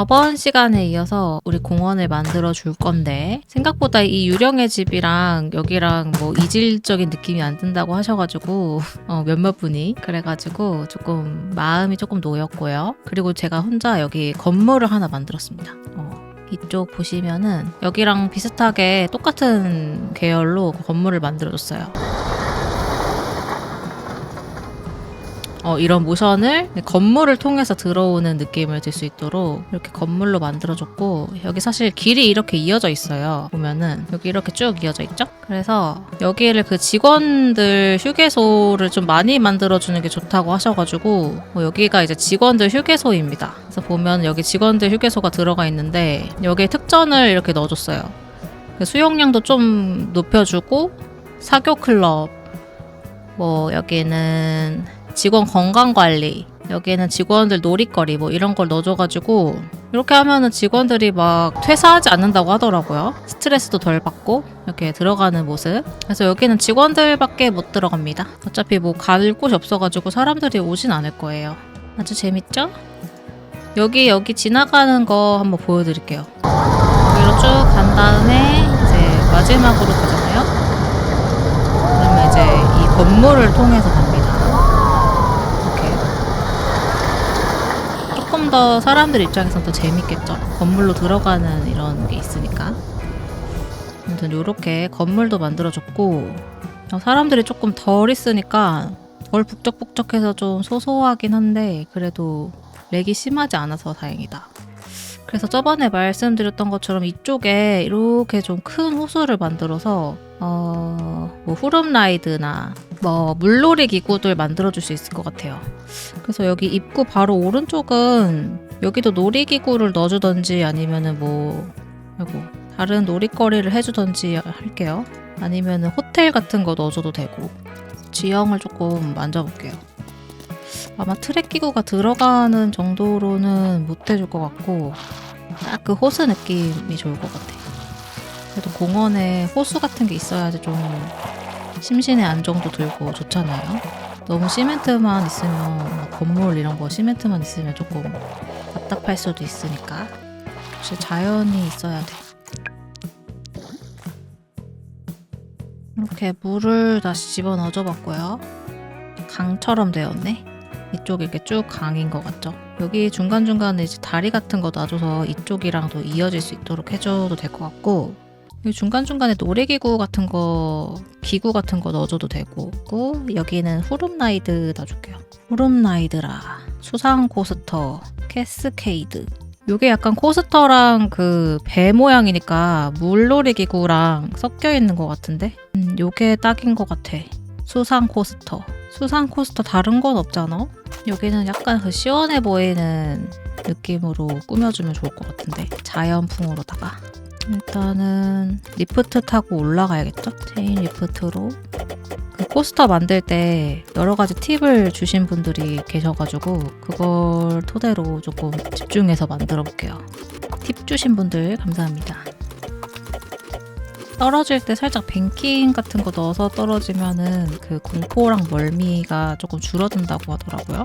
저번 시간에 이어서 우리 공원을 만들어 줄 건데 생각보다 이 유령의 집이랑 여기랑 뭐 이질적인 느낌이 안 든다고 하셔가지고 몇몇 분이 그래가지고 조금 마음이 조금 놓였고요. 그리고 제가 혼자 여기 건물을 하나 만들었습니다. 이쪽 보시면은 여기랑 비슷하게 똑같은 계열로 건물을 만들어줬어요. 이런 모션을 건물을 통해서 들어오는 느낌을 줄 수 있도록 이렇게 건물로 만들어줬고, 여기 사실 길이 이렇게 이어져 있어요. 보면은 여기 이렇게 쭉 이어져 있죠? 그래서 여기를 그 직원들 휴게소를 좀 많이 만들어주는 게 좋다고 하셔가지고 여기가 이제 직원들 휴게소입니다. 그래서 보면 여기 직원들 휴게소가 들어가 있는데 여기에 특전을 이렇게 넣어줬어요. 수용량도 좀 높여주고 사교 클럽, 뭐 여기는 직원 건강관리, 여기에는 직원들 놀이거리 뭐 이런 걸 넣어줘가지고 이렇게 하면은 직원들이 막 퇴사하지 않는다고 하더라고요. 스트레스도 덜 받고 이렇게 들어가는 모습. 그래서 여기는 직원들밖에 못 들어갑니다. 어차피 뭐 갈 곳이 없어가지고 사람들이 오진 않을 거예요. 아주 재밌죠? 여기 지나가는 거 한번 보여드릴게요. 여기로 쭉 간 다음에 이제 마지막으로 가잖아요. 그러면 이제 이 건물을 통해서 갑니다. 조금 더 사람들 입장에서는 더 재밌겠죠. 건물로 들어가는 이런 게 있으니까. 아무튼 요렇게 건물도 만들어줬고, 사람들이 조금 덜 있으니까 덜 북적북적해서 좀 소소하긴 한데 그래도 렉이 심하지 않아서 다행이다. 그래서 저번에 말씀드렸던 것처럼 이쪽에 이렇게 좀 큰 호수를 만들어서 뭐 후룸라이드나 뭐 물놀이 기구들 만들어줄 수 있을 것 같아요. 그래서 여기 입구 바로 오른쪽은 여기도 놀이기구를 넣어주던지 아니면은 뭐 다른 놀이거리를 해주던지 할게요. 아니면은 호텔 같은 거 넣어줘도 되고. 지형을 조금 만져볼게요. 아마 트랙 기구가 들어가는 정도로는 못 해줄 것 같고 딱 그 호수 느낌이 좋을 것 같아. 그래도 공원에 호수 같은 게 있어야지 좀 심신의 안정도 들고 좋잖아요. 너무 시멘트만 있으면 건물 이런 거 시멘트만 있으면 조금 답답할 수도 있으니까 역시 자연이 있어야 돼. 이렇게 물을 다시 집어넣어 봤고요. 강처럼 되었네. 이쪽이 이렇게 쭉 강인 것 같죠? 여기 중간중간에 이제 다리 같은 거 놔줘서 이쪽이랑도 이어질 수 있도록 해줘도 될 것 같고, 여기 중간중간에 놀이기구 같은 거, 기구 같은 거 넣어줘도 되고, 여기는 후룸라이드 놔줄게요. 후룸라이드라, 수상 코스터, 캐스케이드. 요게 약간 코스터랑 그 배 모양이니까 물놀이기구랑 섞여 있는 것 같은데? 요게 딱인 것 같아. 수상 코스터. 수상 코스터 다른 건 없잖아? 여기는 약간 그 시원해 보이는 느낌으로 꾸며주면 좋을 것 같은데, 자연풍으로다가. 일단은 리프트 타고 올라가야겠죠? 체인 리프트로. 그 코스터 만들 때 여러 가지 팁을 주신 분들이 계셔가지고 그걸 토대로 조금 집중해서 만들어 볼게요. 팁 주신 분들 감사합니다. 떨어질 때 살짝 뱅킹 같은 거 넣어서 떨어지면은 그 공포랑 멀미가 조금 줄어든다고 하더라고요.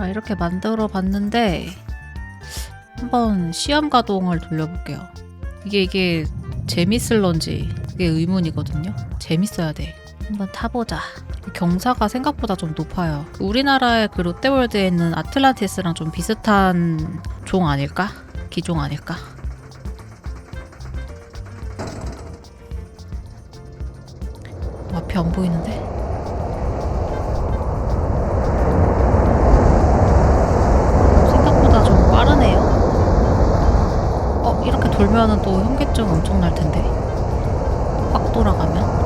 이렇게 만들어 봤는데 한번 시험 가동을 돌려볼게요. 이게 재밌을런지 그게 의문이거든요. 재밌어야 돼. 한번 타보자. 경사가 생각보다 좀 높아요. 우리나라의 그 롯데월드에 있는 아틀란티스랑 좀 비슷한 종 아닐까? 기종 아닐까? 앞이 안 보이는데? 생각보다 좀 빠르네요. 이렇게 돌면은 또 현기증 엄청 날 텐데. 확 돌아가면.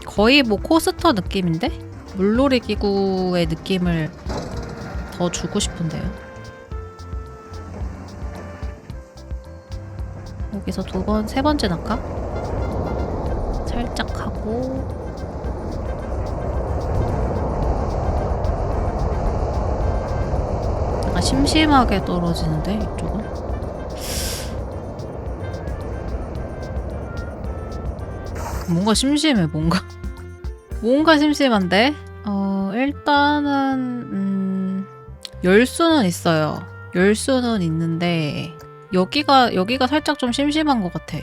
거의 뭐 코스터 느낌인데? 물놀이 기구의 느낌을 더 주고 싶은데요. 여기서 세 번째 낙하? 살짝 하고 약간 심심하게 떨어지는데 이쪽은? 뭔가 심심해 뭔가 심심한데? 일단은 열수는 있어요. 열수는 있는데 여기가 살짝 좀 심심한 것 같아.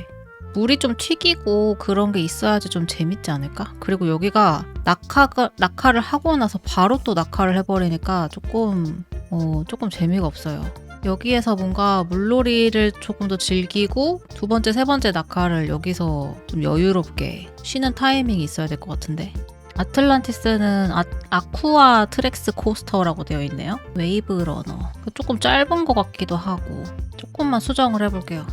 물이 좀 튀기고 그런 게 있어야지 좀 재밌지 않을까? 그리고 여기가 낙하를 하고 나서 바로 또 낙하를 해버리니까 조금 재미가 없어요. 여기에서 뭔가 물놀이를 조금 더 즐기고 두 번째, 세 번째 낙하를 여기서 좀 여유롭게 쉬는 타이밍이 있어야 될 것 같은데. 아틀란티스는 아쿠아 트렉스 코스터라고 되어 있네요. 웨이브 러너. 조금 짧은 것 같기도 하고 조금만 수정을 해볼게요.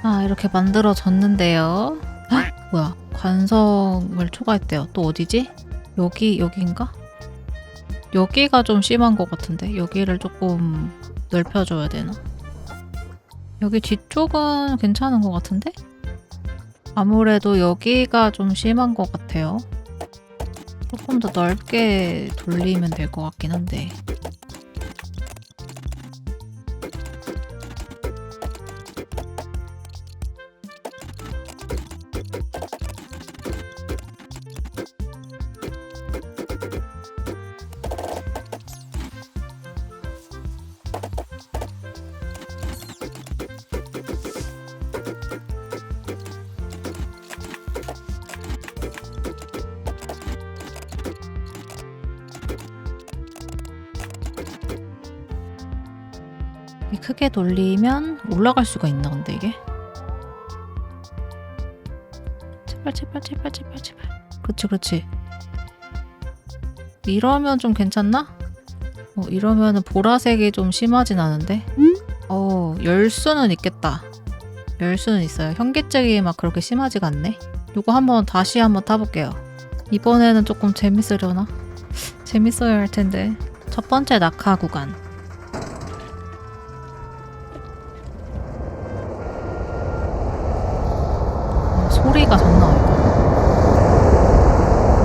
아, 이렇게 만들어졌는데요. 헉, 뭐야, 관성을 초과했대요. 또 어디지? 여기인가? 여기가 좀 심한 것 같은데 여기를 조금 넓혀줘야 되나? 여기 뒤쪽은 괜찮은 것 같은데? 아무래도 여기가 좀 심한 것 같아요. 조금 더 넓게 돌리면 될 것 같긴 한데. 크게 돌리면 올라갈 수가 있나 근데 이게? 제발. 그렇지. 이러면 좀 괜찮나? 이러면은 보라색이 좀 심하진 않은데? 열 수는 있겠다. 열 수는 있어요. 현기증이 막 그렇게 심하지가 않네. 요거 다시 한번 타볼게요. 이번에는 조금 재밌으려나? 재밌어야 할 텐데. 첫 번째 낙하 구간. 소리가 장난 아니다.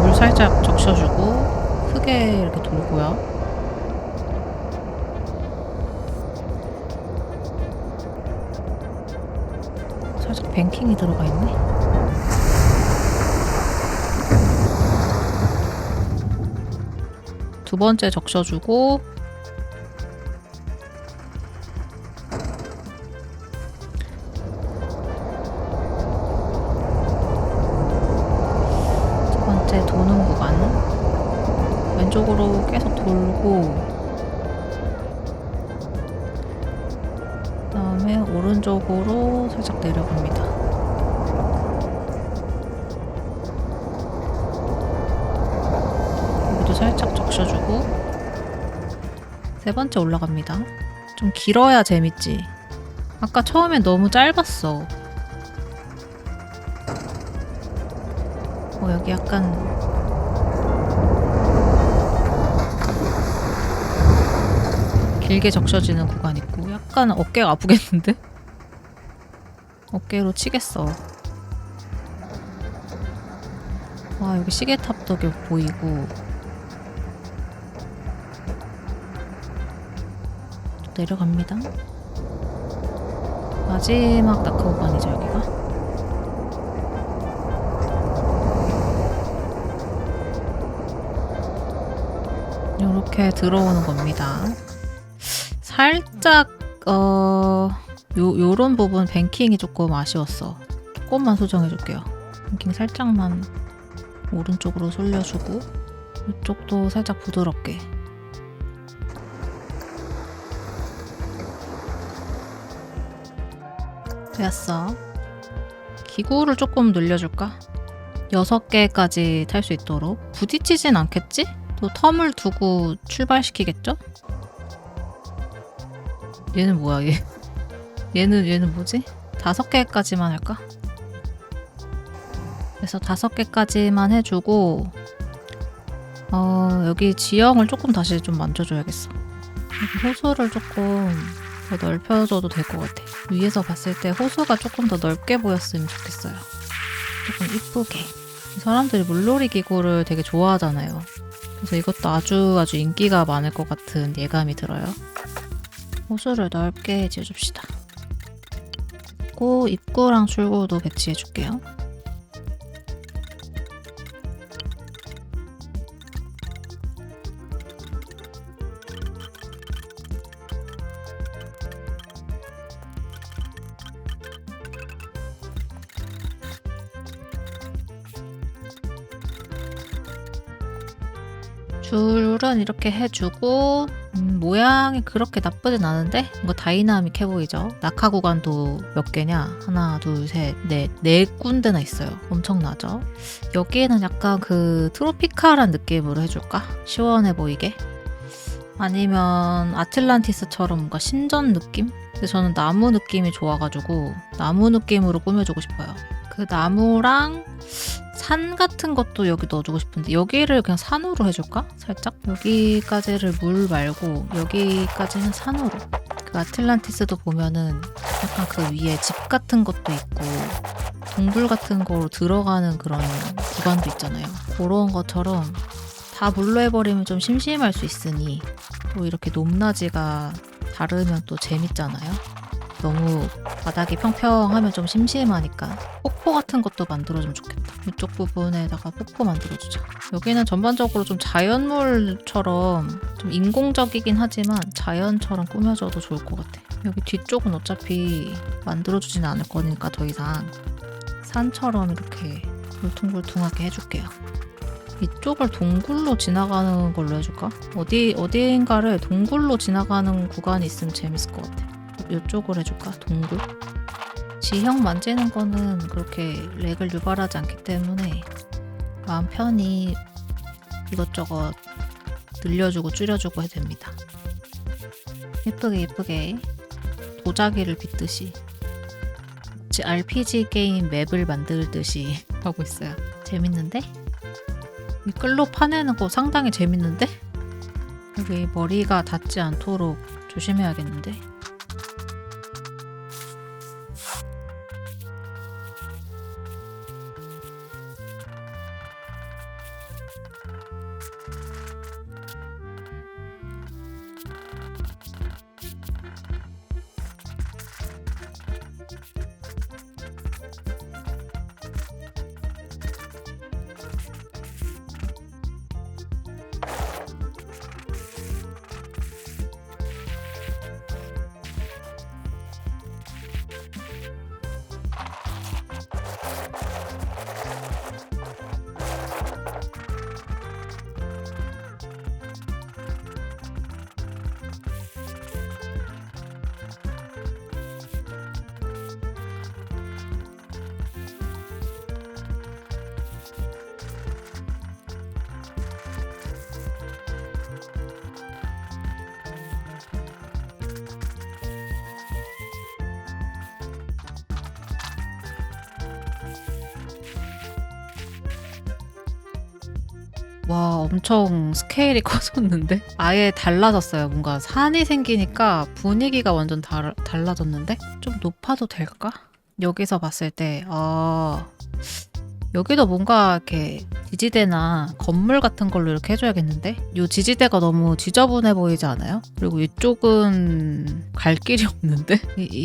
물 살짝 적셔주고 크게 이렇게 돌고요. 살짝 뱅킹이 들어가 있네. 두 번째 적셔주고 두 번째 도는 구간 왼쪽으로 계속 돌고 그 다음에 오른쪽으로 살짝 내려갑니다. 여기도 살짝 적셔주고 세 번째 올라갑니다. 좀 길어야 재밌지. 아까 처음엔 너무 짧았어. 여기 약간 길게 적셔지는 구간 있고 약간 어깨가 아프겠는데? 어깨로 치겠어. 와, 여기 시계탑도 보이고 내려갑니다. 마지막 낙하 구간이죠 여기가. 이렇게 들어오는 겁니다. 살짝 요런 부분 뱅킹이 조금 아쉬웠어. 조금만 수정해줄게요. 뱅킹 살짝만 오른쪽으로 솔려주고 이쪽도 살짝 부드럽게. 됐어. 기구를 조금 늘려줄까? 6개까지 탈 수 있도록. 부딪히진 않겠지? 또 텀을 두고 출발시키겠죠? 얘는 뭐야 얘? 얘는 뭐지? 5개까지만 할까? 그래서 5개까지만 해주고 여기 지형을 조금 다시 좀 만져줘야겠어. 여기 호수를 조금 더 넓혀줘도 될 것 같아. 위에서 봤을 때 호수가 조금 더 넓게 보였으면 좋겠어요. 조금 이쁘게. 사람들이 물놀이 기구를 되게 좋아하잖아요. 그래서 이것도 아주 인기가 많을 것 같은 예감이 들어요. 호수를 넓게 지어줍시다. 그리고 입구랑 출구도 배치해줄게요. 줄은 이렇게 해주고 모양이 그렇게 나쁘진 않은데 뭔가 다이나믹해 보이죠? 낙하 구간도 몇 개냐? 하나, 둘, 셋, 넷, 4군데나 있어요. 엄청나죠? 여기에는 약간 그 트로피칼한 느낌으로 해줄까? 시원해 보이게? 아니면 아틀란티스처럼 뭔가 신전 느낌? 근데 저는 나무 느낌이 좋아가지고 나무 느낌으로 꾸며주고 싶어요. 그 나무랑 산 같은 것도 여기 넣어주고 싶은데 여기를 그냥 산으로 해줄까? 살짝? 여기까지를 물 말고 여기까지는 산으로. 그 아틀란티스도 보면은 약간 그 위에 집 같은 것도 있고 동굴 같은 거로 들어가는 그런 구간도 있잖아요. 그런 것처럼 다 물로 해버리면 좀 심심할 수 있으니 또 이렇게 높낮이가 다르면 또 재밌잖아요. 너무 바닥이 평평하면 좀 심심하니까 폭포 같은 것도 만들어주면 좋겠다. 이쪽 부분에다가 폭포 만들어주자. 여기는 전반적으로 좀 자연물처럼 좀 인공적이긴 하지만 자연처럼 꾸며줘도 좋을 것 같아. 여기 뒤쪽은 어차피 만들어주진 않을 거니까 더 이상 산처럼 이렇게 울퉁불퉁하게 해줄게요. 이쪽을 동굴로 지나가는 걸로 해줄까? 어디인가를 동굴로 지나가는 구간이 있으면 재밌을 것 같아. 이쪽을 해줄까? 동굴? 지형 만지는 거는 그렇게 렉을 유발하지 않기 때문에 마음 편히 이것저것 늘려주고 줄여주고 해도 됩니다. 예쁘게 도자기를 빗듯이 마치 RPG 게임 맵을 만들듯이 하고 있어요. 재밌는데? 이 끌로 파내는 거 상당히 재밌는데? 여기 머리가 닿지 않도록 조심해야겠는데? 와, 엄청 스케일이 커졌는데? 아예 달라졌어요. 뭔가 산이 생기니까 분위기가 완전 달라졌는데? 좀 높아도 될까? 여기서 봤을 때, 여기도 뭔가 이렇게 지지대나 건물 같은 걸로 이렇게 해줘야겠는데? 이 지지대가 너무 지저분해 보이지 않아요? 그리고 이쪽은 갈 길이 없는데?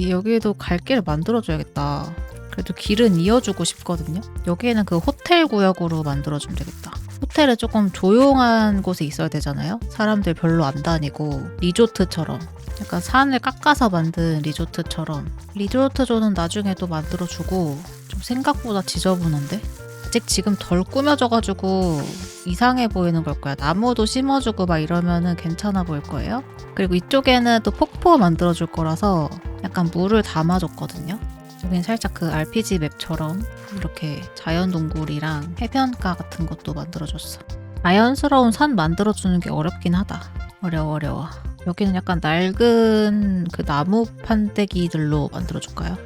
여기에도 갈 길을 만들어줘야겠다. 그래도 길은 이어주고 싶거든요. 여기에는 그 호텔 구역으로 만들어주면 되겠다. 호텔은 조금 조용한 곳에 있어야 되잖아요. 사람들 별로 안 다니고 리조트처럼 약간 산을 깎아서 만든 리조트처럼. 리조트존은 나중에 또 만들어주고 좀 생각보다 지저분한데? 아직 지금 덜 꾸며져가지고 이상해 보이는 걸 거야. 나무도 심어주고 막 이러면은 괜찮아 보일 거예요. 그리고 이쪽에는 또 폭포 만들어줄 거라서 약간 물을 담아줬거든요. 여긴 살짝 그 RPG 맵처럼 이렇게 자연 동굴이랑 해변가 같은 것도 만들어줬어. 자연스러운 산 만들어주는 게 어렵긴 하다. 어려워. 여기는 약간 낡은 그 나무 판때기들로 만들어줄까요?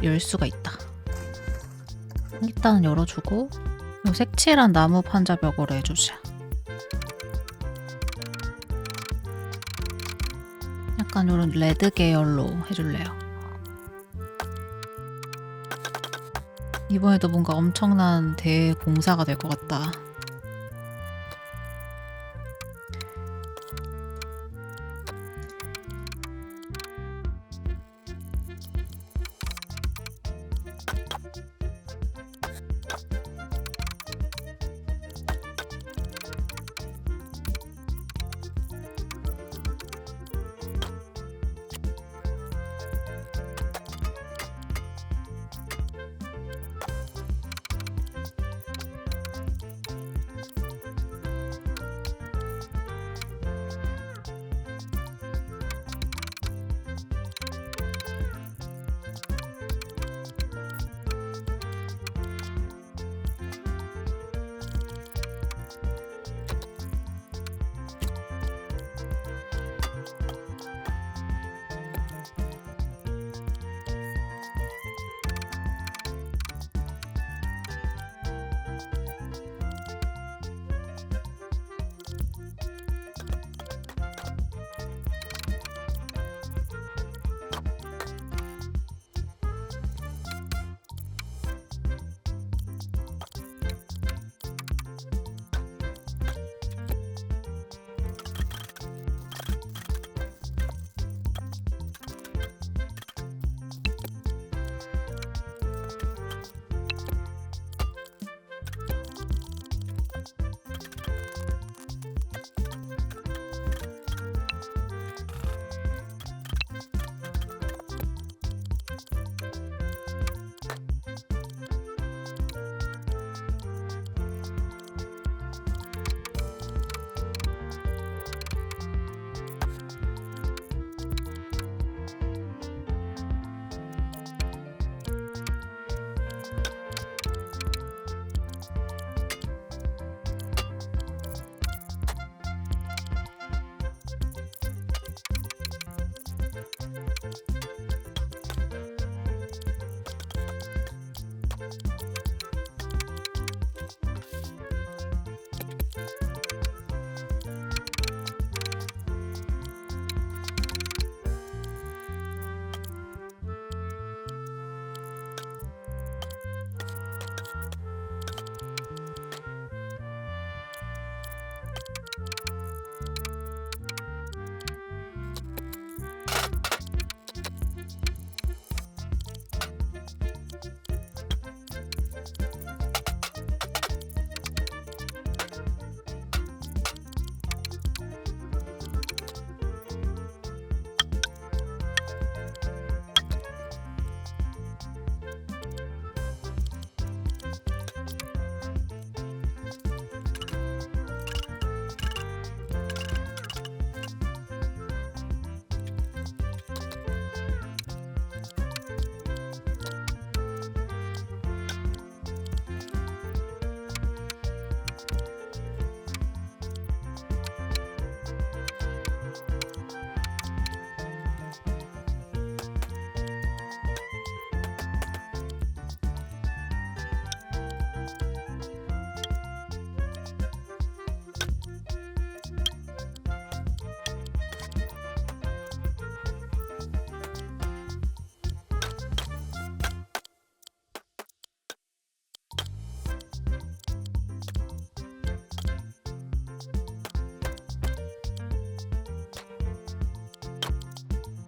열 수가 있다. 일단은 열어주고 이 색칠한 나무 판자벽으로 해주자. 약간 이런 레드 계열로 해줄래요. 이번에도 뭔가 엄청난 대공사가 될 것 같다.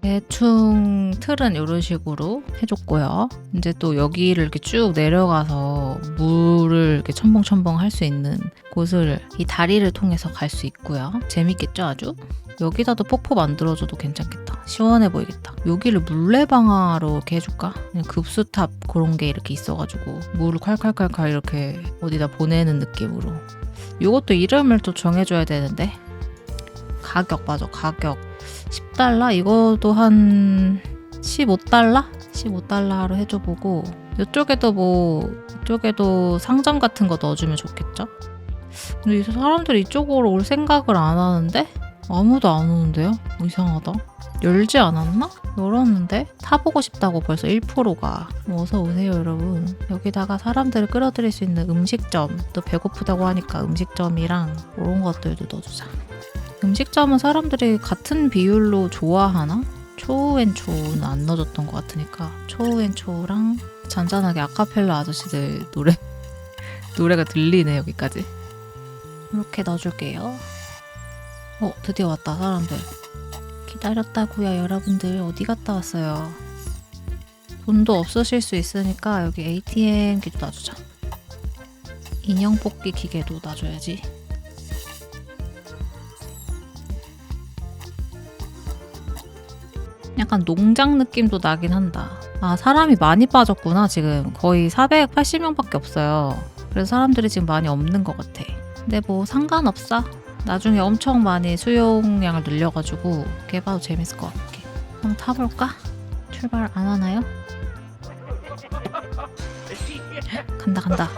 대충 틀은 이런 식으로 해줬고요. 이제 또 여기를 이렇게 쭉 내려가서 물을 이렇게 첨벙첨벙 할 수 있는 곳을 이 다리를 통해서 갈 수 있고요. 재밌겠죠, 아주? 여기다도 폭포 만들어줘도 괜찮겠다. 시원해 보이겠다. 여기를 물레방아로 이렇게 해줄까? 그냥 급수탑 그런 게 이렇게 있어가지고 물을 콸콸콸콸 이렇게 어디다 보내는 느낌으로. 이것도 이름을 또 정해줘야 되는데. 가격 맞아, 가격 10달러? 이것도 한 15달러? 15달러로 해줘보고 이쪽에도 상점 같은 거 넣어주면 좋겠죠? 근데 이제 사람들이 이쪽으로 올 생각을 안 하는데? 아무도 안 오는데요? 이상하다. 열지 않았나? 열었는데? 타보고 싶다고 벌써 1%가. 어서 오세요, 여러분. 여기다가 사람들을 끌어들일 수 있는 음식점, 또 배고프다고 하니까 음식점이랑 이런 것들도 넣어주자. 음식점은 사람들이 같은 비율로 좋아하나? 초우앤초우는 안 넣어줬던 것 같으니까 초우앤초우랑 잔잔하게 아카펠라 아저씨들 노래가 들리네. 여기까지 이렇게 넣어줄게요. 드디어 왔다. 사람들 기다렸다고요. 여러분들 어디 갔다 왔어요? 돈도 없으실 수 있으니까 여기 ATM 기도 놔주자. 인형 뽑기 기계도 놔줘야지. 약간 농장 느낌도 나긴 한다. 아, 사람이 많이 빠졌구나. 지금 거의 480명밖에 없어요. 그래서 사람들이 지금 많이 없는 것 같아. 근데 뭐 상관없어. 나중에 엄청 많이 수용량을 늘려가지고 개봐도 재밌을 것 같게. 한번 타볼까? 출발 안 하나요? 간다.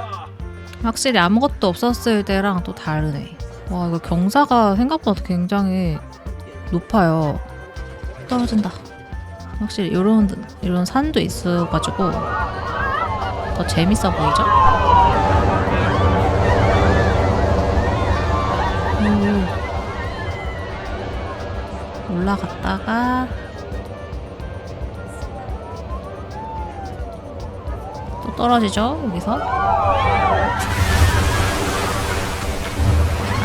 확실히 아무것도 없었을 때랑 또 다르네. 와, 이거 경사가 생각보다 굉장히 높아요. 떨어진다. 확실히 이런 산도 있어가지고 더 재밌어 보이죠? 올라갔다가 또 떨어지죠? 여기서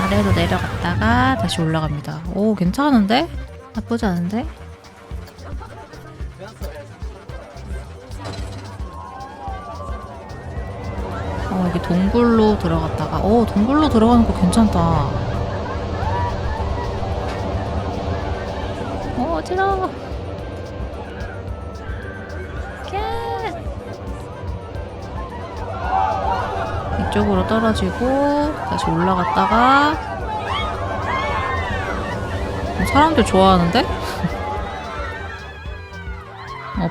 아래로 내려갔다가 다시 올라갑니다. 오, 괜찮은데? 나쁘지 않은데? 여기 동굴로 들어갔다가 동굴로 들어가는 거 괜찮다. 어지러워. 이쪽으로 떨어지고 다시 올라갔다가 사람들 좋아하는데?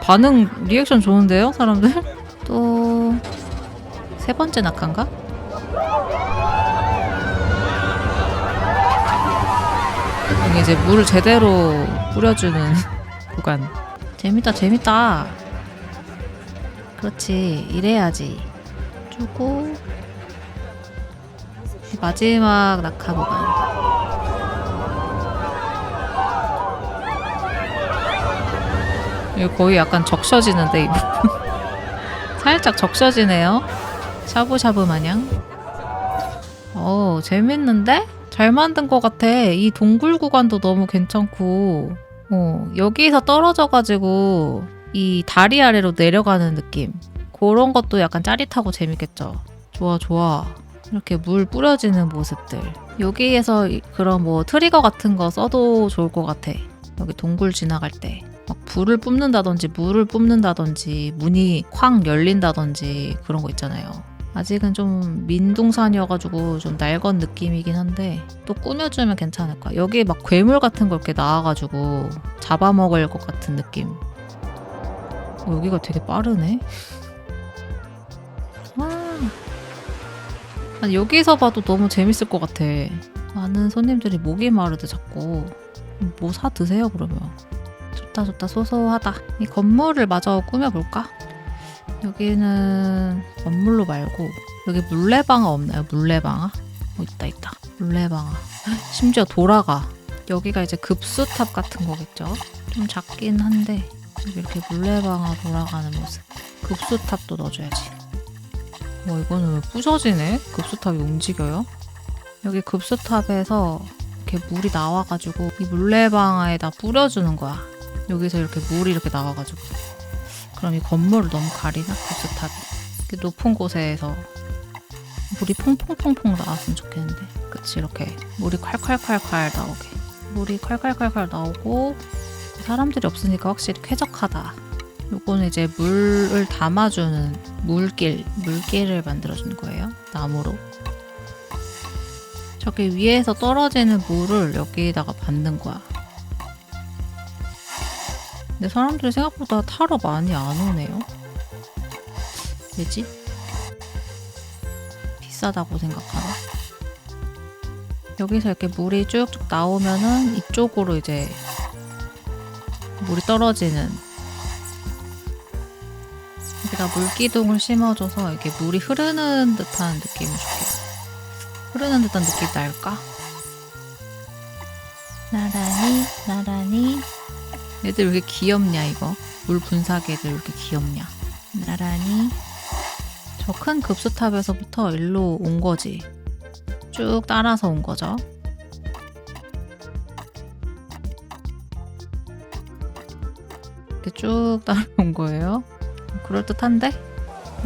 반응 리액션 좋은데요? 사람들? 또 세 번째 낙하인가? 이게 이제 물을 제대로 뿌려주는 구간. 재밌다. 그렇지, 이래야지. 주고 마지막 낙하 구간. 이거 거의 약간 적셔지는데 이 부분. 살짝 적셔지네요. 샤브샤브 마냥. 재밌는데? 잘 만든 것 같아. 이 동굴 구간도 너무 괜찮고 여기서 떨어져가지고 이 다리 아래로 내려가는 느낌, 그런 것도 약간 짜릿하고 재밌겠죠. 좋아. 이렇게 물 뿌려지는 모습들. 여기에서 그런 뭐 트리거 같은 거 써도 좋을 것 같아. 여기 동굴 지나갈 때 막 불을 뿜는다든지 물을 뿜는다든지 문이 쾅 열린다든지 그런 거 있잖아요. 아직은 좀 민둥산이어가지고 좀 낡은 느낌이긴 한데 또 꾸며주면 괜찮을 거야. 여기 막 괴물 같은 거 이렇게 나와가지고 잡아먹을 것 같은 느낌. 여기가 되게 빠르네. 아니, 여기서 봐도 너무 재밌을 것 같아. 많은 손님들이 목이 마르듯 자꾸 뭐 사 드세요 그러면. 좋다. 소소하다. 이 건물을 마저 꾸며볼까? 여기는 건물로 말고 여기 물레방아 없나요? 물레방아? 있다. 물레방아. 심지어 돌아가. 여기가 이제 급수탑 같은 거겠죠? 좀 작긴 한데 여기 이렇게 물레방아 돌아가는 모습. 급수탑도 넣어줘야지. 이거는 왜 부서지네? 급수탑이 움직여요? 여기 급수탑에서 이렇게 물이 나와가지고 이 물레방아에다 뿌려주는 거야. 여기서 이렇게 물이 이렇게 나와가지고. 그럼 이 건물을 너무 가리나? 급수탑이. 이렇게 높은 곳에서 물이 퐁퐁퐁퐁 나왔으면 좋겠는데. 그치, 이렇게 물이 콸콸콸콸 나오게. 물이 콸콸콸콸 나오고 사람들이 없으니까 확실히 쾌적하다. 요거는 이제 물을 담아주는 물길을 만들어주는 거예요. 나무로. 저기 위에서 떨어지는 물을 여기다가 받는 거야. 근데 사람들이 생각보다 타러 많이 안 오네요. 왜지? 비싸다고 생각하나? 여기서 이렇게 물이 쭉쭉 나오면은 이쪽으로 이제 물이 떨어지는, 여기다 물기둥을 심어줘서 이렇게 물이 흐르는 듯한 느낌을 줄게요. 흐르는 듯한 느낌 날까? 나란히 얘들 왜 이렇게 귀엽냐 이거. 물 분사기 애들 왜 이렇게 귀엽냐. 나란히. 저 큰 급수탑에서부터 일로 온 거지. 쭉 따라서 온 거죠. 이렇게 쭉 따라온 거예요. 그럴듯한데?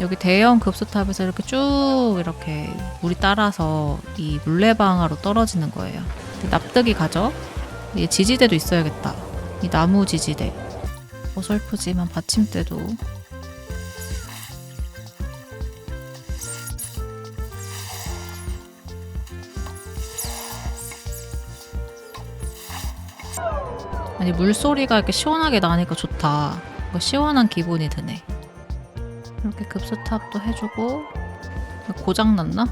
여기 대형 급수탑에서 이렇게 쭉 이렇게 물이 따라서 이 물레방아로 떨어지는 거예요. 납득이 가죠? 얘 지지대도 있어야겠다. 이 나무 지지대. 어설프지만 받침대도. 아니 물소리가 이렇게 시원하게 나니까 좋다. 뭔가 시원한 기분이 드네. 이렇게 급수탑도 해주고. 고장났나?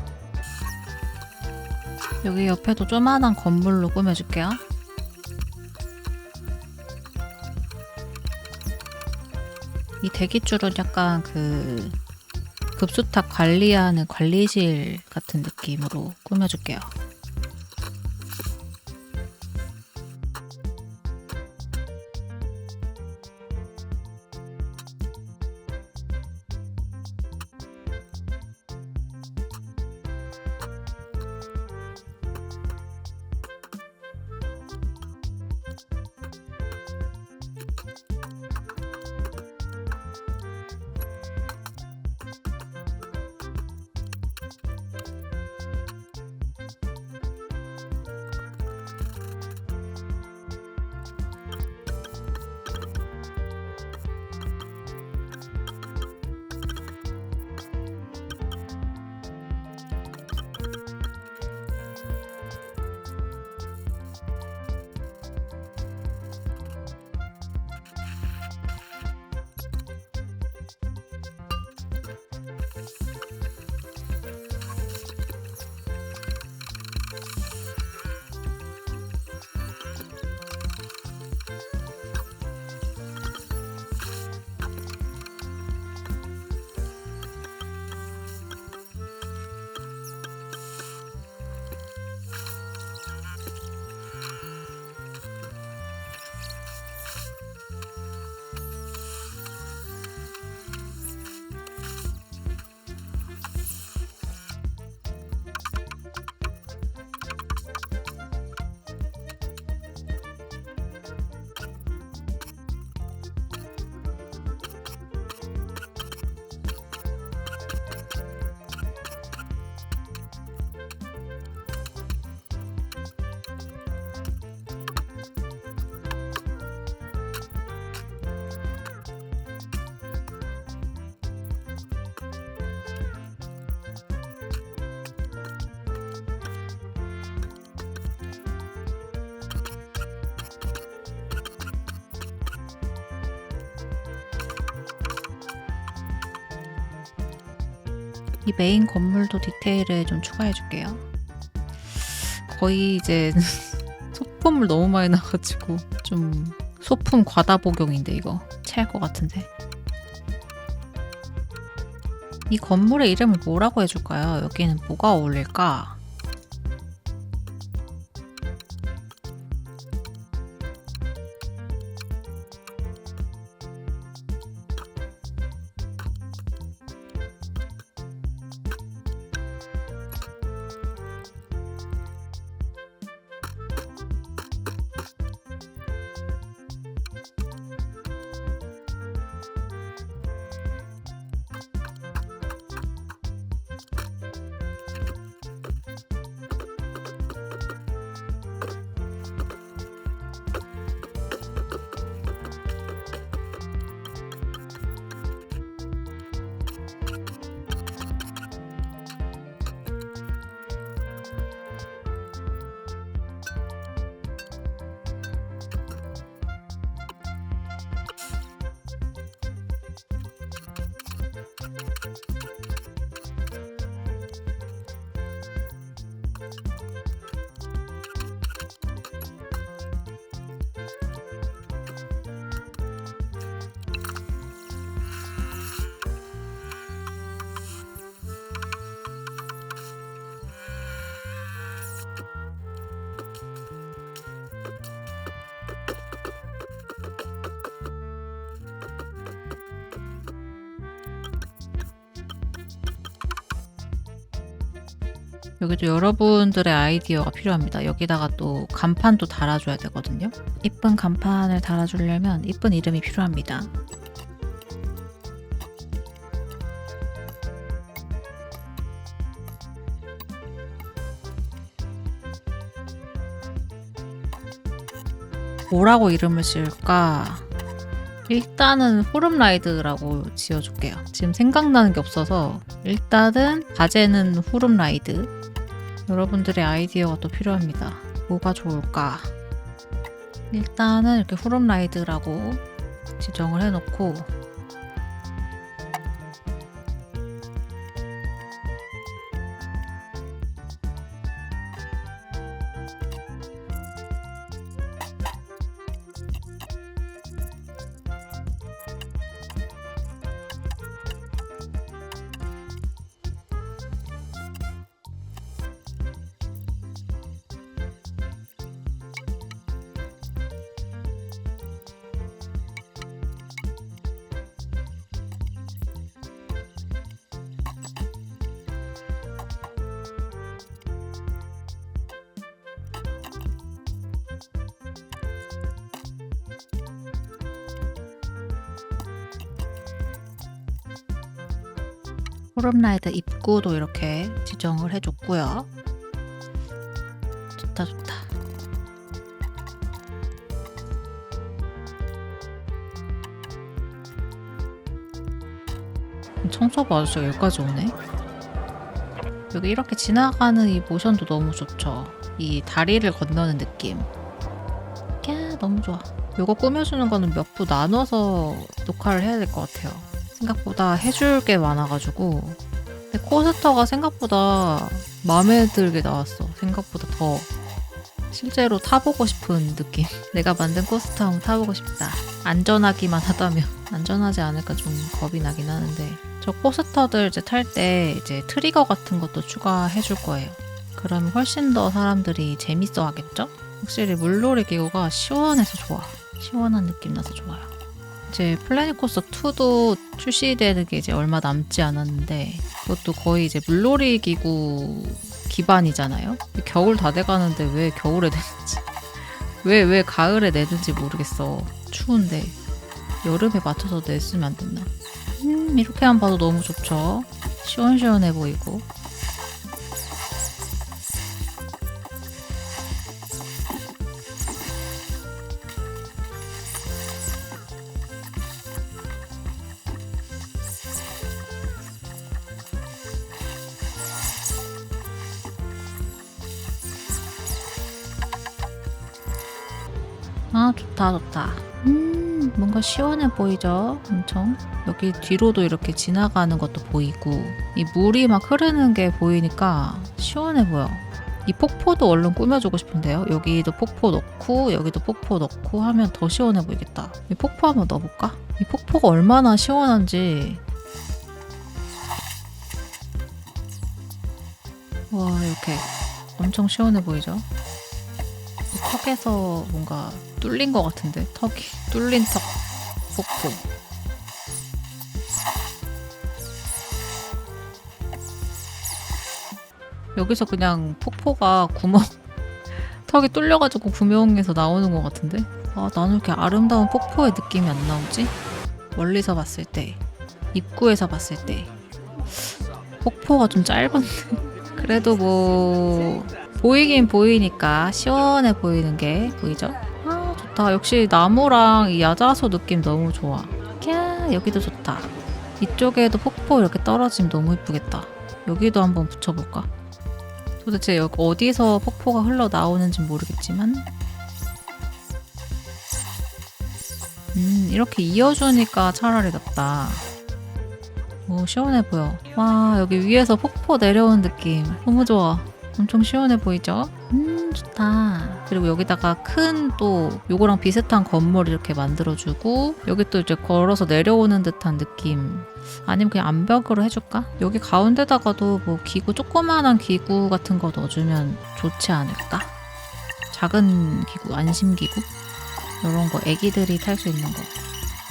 여기 옆에도 조만한 건물로 꾸며줄게요. 이 대기줄은 약간 그 급수탑 관리하는 관리실 같은 느낌으로 꾸며줄게요. 이 메인 건물도 디테일을 좀 추가해 줄게요. 거의 이제 소품을 너무 많이 나가지고 좀 소품 과다 복용인데 이거 체할 것 같은데. 이 건물의 이름을 뭐라고 해줄까요? 여기는 뭐가 어울릴까? 여기도 여러분들의 아이디어가 필요합니다. 여기다가 또 간판도 달아줘야 되거든요. 이쁜 간판을 달아주려면 이쁜 이름이 필요합니다. 뭐라고 이름을 지을까? 일단은 후룸라이드라고 지어줄게요. 지금 생각나는 게 없어서 일단은 과제는 후룸라이드. 여러분들의 아이디어가 또 필요합니다. 뭐가 좋을까? 일단은 이렇게 후룸라이드라고 지정을 해놓고 후룸라이드 입구도 이렇게 지정을 해줬고요. 좋다 좋다. 청소부 아저씨가 여기까지 오네. 여기 이렇게 지나가는 이 모션도 너무 좋죠. 이 다리를 건너는 느낌. 야, 너무 좋아. 이거 꾸며주는 거는 몇 부 나눠서 녹화를 해야 될 것 같아요. 생각보다 해줄 게 많아가지고. 근데 코스터가 생각보다 마음에 들게 나왔어. 생각보다 더 실제로 타보고 싶은 느낌. 내가 만든 코스터 한번 타보고 싶다. 안전하기만 하다면 안전하지 않을까 좀 겁이 나긴 하는데, 저 코스터들 이제 탈 때 이제 트리거 같은 것도 추가해 줄 거예요. 그러면 훨씬 더 사람들이 재밌어 하겠죠? 확실히 물놀이 기구가 시원해서 좋아. 시원한 느낌 나서 좋아요. 이제 플래닛 코스터 2도 출시되는 게 이제 얼마 남지 않았는데, 그것도 거의 이제 물놀이 기구 기반이잖아요. 겨울 다 돼가는데 왜 겨울에 내는지, 왜 가을에 내는지 모르겠어. 추운데 여름에 맞춰서 냈으면 안 됐나? 이렇게만 봐도 너무 좋죠. 시원시원해 보이고. 아, 좋다 좋다. 뭔가 시원해 보이죠? 엄청. 여기 뒤로도 이렇게 지나가는 것도 보이고, 이 물이 막 흐르는 게 보이니까 시원해 보여. 이 폭포도 얼른 꾸며주고 싶은데요. 여기도 폭포 넣고 여기도 폭포 넣고 하면 더 시원해 보이겠다. 이 폭포 한번 넣어볼까? 이 폭포가 얼마나 시원한지. 와, 이렇게 엄청 시원해 보이죠? 이 턱에서 뭔가 뚫린 것 같은데, 턱이 뚫린 턱 폭포. 여기서 그냥 폭포가 구멍 턱이 뚫려가지고 구멍에서 나오는 것 같은데, 아, 나는 이렇게 아름다운 폭포의 느낌이 안 나오지? 멀리서 봤을 때, 입구에서 봤을 때 폭포가 좀 짧은데 그래도 뭐 보이긴 보이니까 시원해 보이는 게 보이죠? 아, 좋다. 역시 나무랑 이 야자수 느낌 너무 좋아. 캬, 여기도 좋다. 이쪽에도 폭포 이렇게 떨어지면 너무 이쁘겠다. 여기도 한번 붙여볼까? 도대체 여기 어디서 폭포가 흘러나오는지 모르겠지만, 이렇게 이어주니까 차라리 낫다. 오, 시원해 보여. 와, 여기 위에서 폭포 내려오는 느낌. 너무 좋아. 엄청 시원해 보이죠? 좋다. 그리고 여기다가 큰 또 요거랑 비슷한 건물 이렇게 만들어주고 여기 또 이제 걸어서 내려오는 듯한 느낌. 아니면 그냥 암벽으로 해줄까? 여기 가운데다가도 뭐 기구, 조그만한 기구 같은 거 넣어주면 좋지 않을까? 작은 기구, 안심기구? 이런 거 애기들이 탈 수 있는 거.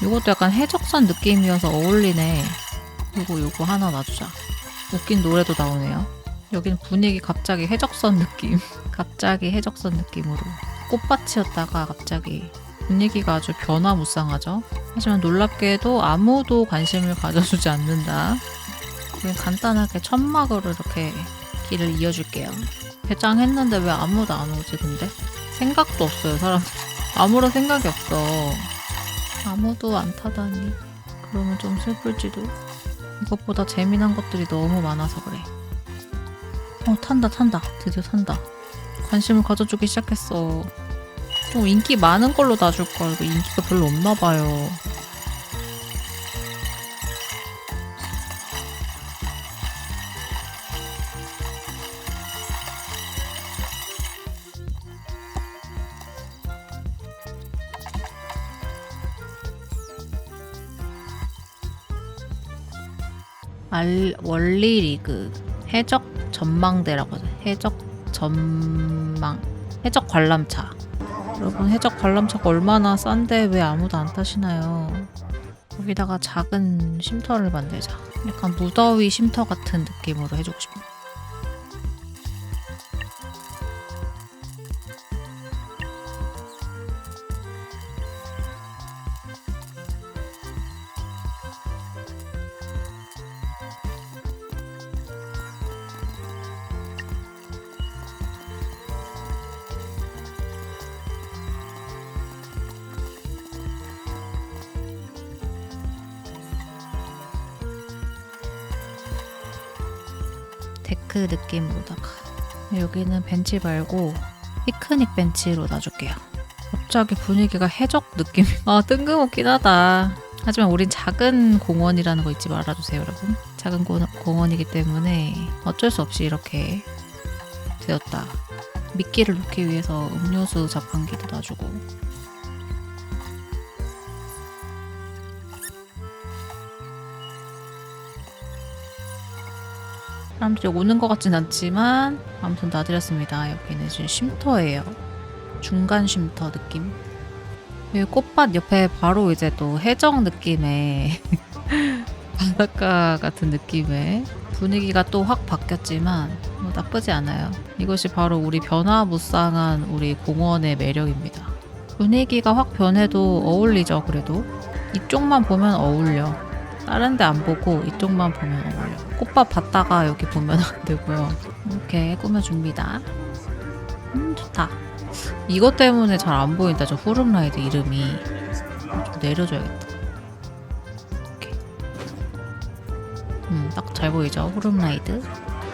요것도 약간 해적선 느낌이어서 어울리네. 요거 하나 놔주자. 웃긴 노래도 나오네요. 여기는 분위기 갑자기 해적선 느낌. 갑자기 해적선 느낌으로. 꽃밭이었다가 갑자기 분위기가 아주 변화무쌍하죠. 하지만 놀랍게도 아무도 관심을 가져주지 않는다. 그냥 간단하게 천막으로 이렇게 길을 이어줄게요. 개장했는데 왜 아무도 안 오지 근데? 생각도 없어요 사람들. 아무런 생각이 없어. 아무도 안 타다니. 그러면 좀 슬플지도. 이것보다 재미난 것들이 너무 많아서 그래. 탄다. 드디어 탄다. 관심을 가져주기 시작했어. 좀 인기 많은 걸로 놔줄걸. 이거 인기가 별로 없나봐요. 원리 리그 해적 전망대라고 하죠. 해적 관람차. 여러분 해적 관람차가 얼마나 싼데 왜 아무도 안 타시나요? 여기다가 작은 쉼터를 만들자. 약간 무더위 쉼터 같은 느낌으로 해주고 싶어. 데크 느낌으로다가 여기는 벤치 말고 피크닉 벤치로 놔줄게요. 갑자기 분위기가 해적 느낌. 뜬금없긴 하다. 하지만 우린 작은 공원이라는 거 잊지 말아주세요 여러분. 작은 공원이기 때문에 어쩔 수 없이 이렇게 되었다. 미끼를 놓기 위해서 음료수 자판기도 놔주고. 사람들이 오는 것 같진 않지만 아무튼 놔드렸습니다. 여기는 지금 쉼터예요. 중간 쉼터 느낌. 여기 꽃밭 옆에 바로 이제 또 해적 느낌의 바닷가 같은 느낌의 분위기가 또 확 바뀌었지만 뭐 나쁘지 않아요. 이것이 바로 우리 변화무쌍한 우리 공원의 매력입니다. 분위기가 확 변해도 어울리죠. 그래도 이쪽만 보면 어울려. 다른 데 안 보고 이쪽만 보면 어울려. 꽃밭 봤다가 여기 보면 안 되고요. 이렇게 꾸며줍니다. 좋다. 이것 때문에 잘 안 보인다. 저 후룸라이드 이름이. 좀 내려줘야겠다. 이렇게. 딱 잘 보이죠? 후룸라이드.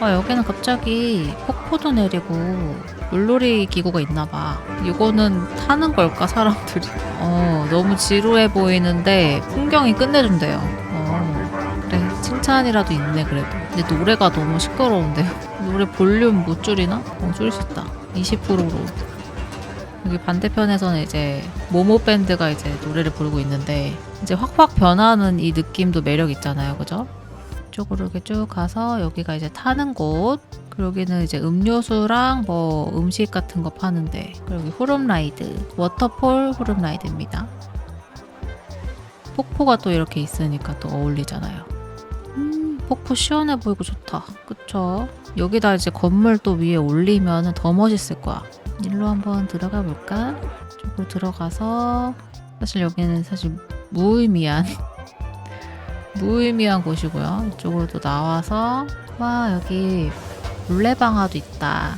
여기는 갑자기 폭포도 내리고 물놀이 기구가 있나봐. 이거는 타는 걸까 사람들이? 너무 지루해 보이는데 풍경이 끝내준대요. 그래 칭찬이라도 있네 그래도. 근데 노래가 너무 시끄러운데요. 노래 볼륨 못 줄이나? 줄일 수 있다. 20%로. 여기 반대편에서는 이제 모모 밴드가 이제 노래를 부르고 있는데 이제 확확 변하는 이 느낌도 매력 있잖아요, 그죠? 이쪽으로 이렇게 쭉 가서 여기가 이제 타는 곳. 그리고 여기는 이제 음료수랑 뭐 음식 같은 거 파는데. 그리고 여기 후룸라이드, 워터폴 후룸라이드입니다. 폭포가 또 이렇게 있으니까 또 어울리잖아요. 폭포 시원해 보이고 좋다. 그쵸? 여기다 이제 건물 또 위에 올리면 더 멋있을 거야. 일로 한번 들어가 볼까? 이쪽으로 들어가서 사실 여기는 사실 무의미한 곳이고요. 이쪽으로 또 나와서 와 여기 물레방아도 있다.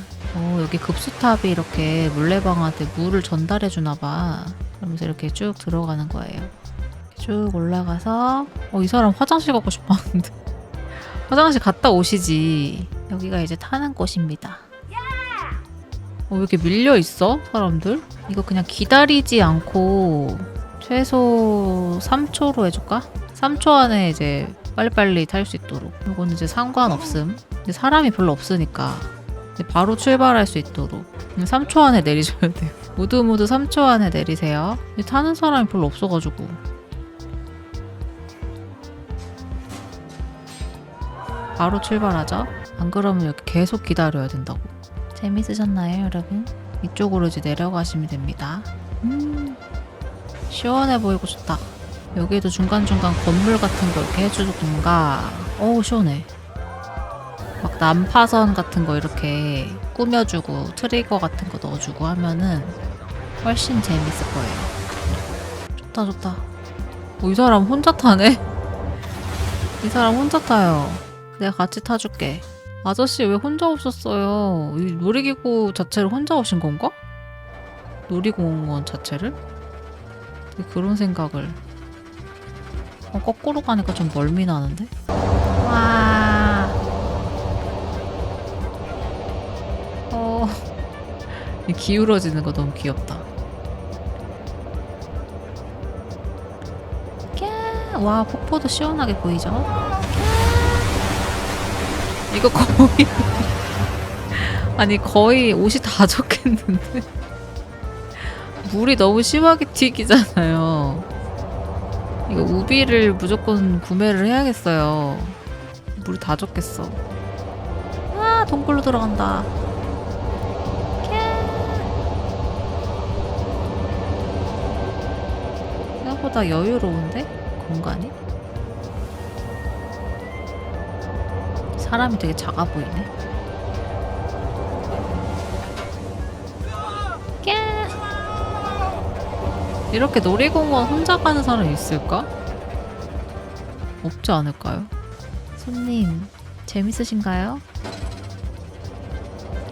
여기 급수탑이 이렇게 물레방아한테 물을 전달해 주나 봐. 그러면서 이렇게 쭉 들어가는 거예요. 쭉 올라가서 이 사람 화장실 가고 싶어 하는데 화장실 갔다 오시지. 여기가 이제 타는 곳입니다. 왜 이렇게 밀려 있어 사람들? 이거 그냥 기다리지 않고 최소 3초로 해줄까? 3초 안에 이제 빨리빨리 탈 수 있도록. 이거는 이제 상관없음. 이제 사람이 별로 없으니까 이제 바로 출발할 수 있도록 3초 안에 내리셔야 돼요. 모두 3초 안에 내리세요. 이제 타는 사람이 별로 없어가지고. 바로 출발하죠. 안 그러면 여기 계속 기다려야 된다고. 재밌으셨나요, 여러분? 이쪽으로 이제 내려가시면 됩니다. 시원해 보이고 좋다. 여기에도 중간중간 건물 같은 거 이렇게 해주던가. 어우, 시원해. 막 난파선 같은 거 이렇게 꾸며주고 트리거 같은 거 넣어주고 하면은 훨씬 재밌을 거예요. 좋다, 좋다. 이 사람 혼자 타네? 이 사람 혼자 타요. 내가 같이 타줄게. 아저씨 왜 혼자 오셨어요? 이 놀이기구 자체를 혼자 오신 건가? 놀이공원 자체를? 되게 그런 생각을. 거꾸로 가니까 좀 멀미 나는데? 와. 이 기울어지는 거 너무 귀엽다. 와, 폭포도 시원하게 보이죠? 이거 거의 아니 거의 옷이 다 젖겠는데. 물이 너무 심하게 튀기잖아요. 이거 우비를 무조건 구매를 해야겠어요. 물이 다 젖겠어. 아, 동굴로 들어간다. 생각보다 여유로운데? 공간이? 사람이 되게 작아 보이네. 이렇게 놀이공원 혼자 가는 사람 있을까? 없지 않을까요? 손님, 재밌으신가요?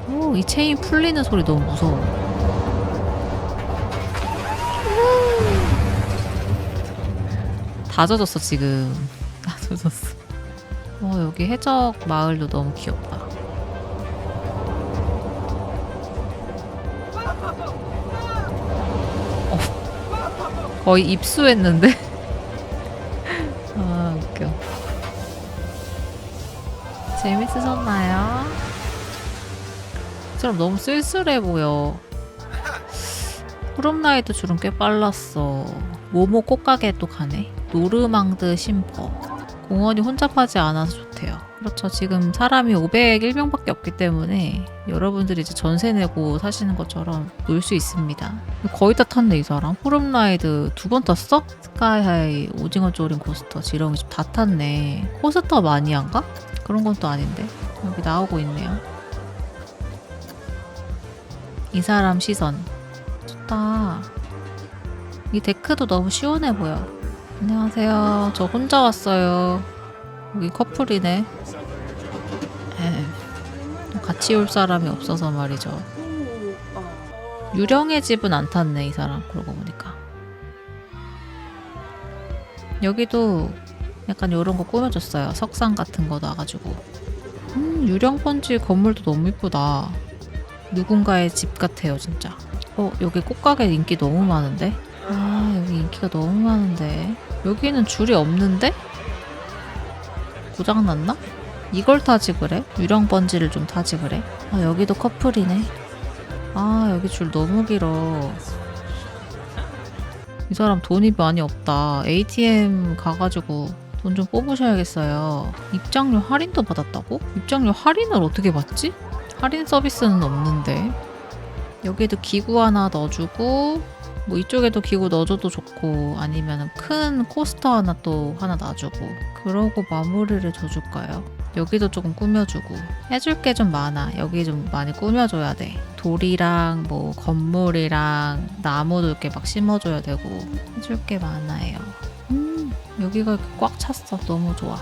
오, 이 체인 풀리는 소리 너무 무서워. 다 젖었어, 지금. 다 젖었어. 여기 해적 마을도 너무 귀엽다. 거의 입수했는데? 아, 웃겨. 재밌으셨나요? 이 사람 너무 쓸쓸해 보여. 푸름라이드 줄은 꽤 빨랐어. 모모 꽃가게 또 가네. 노르망드 심퍼. 공원이 혼잡하지 않아서 좋대요. 그렇죠. 지금 사람이 501명밖에 없기 때문에 여러분들이 이제 전세 내고 사시는 것처럼 놀 수 있습니다. 거의 다 탔네, 이 사람. 푸름라이드 2번 탔어? 스카이하이, 오징어 조림 코스터, 지렁이 집 다 탔네. 코스터 마니아인가? 그런 건 또 아닌데. 여기 나오고 있네요. 이 사람 시선. 좋다. 이 데크도 너무 시원해 보여. 안녕하세요. 저 혼자 왔어요. 여기 커플이네. 같이 올 사람이 없어서 말이죠. 유령의 집은 안 탔네, 이 사람. 그러고 보니까. 여기도 약간 이런 거 꾸며줬어요. 석상 같은 거 놔가지고. 유령 번지 건물도 너무 이쁘다. 누군가의 집 같아요, 진짜. 여기 꽃가게 인기 너무 많은데? 아, 여기 인기가 너무 많은데. 여기는 줄이 없는데? 고장났나? 이걸 타지 그래? 유령 번지를 좀 타지 그래? 아, 여기도 커플이네. 아, 여기 줄 너무 길어. 이 사람 돈이 많이 없다. ATM 가가지고 돈 좀 뽑으셔야겠어요. 입장료 할인도 받았다고? 입장료 할인을 어떻게 받지? 할인 서비스는 없는데. 여기에도 기구 하나 넣어주고, 뭐 이쪽에도 기구 넣어줘도 좋고, 아니면 큰 코스터 하나 또 하나 놔주고, 그러고 마무리를 줘줄까요? 여기도 조금 꾸며주고. 해줄 게 좀 많아. 여기 좀 많이 꾸며줘야 돼. 돌이랑 뭐 건물이랑 나무도 이렇게 막 심어줘야 되고 해줄 게 많아요. 여기가 이렇게 꽉 찼어. 너무 좋아.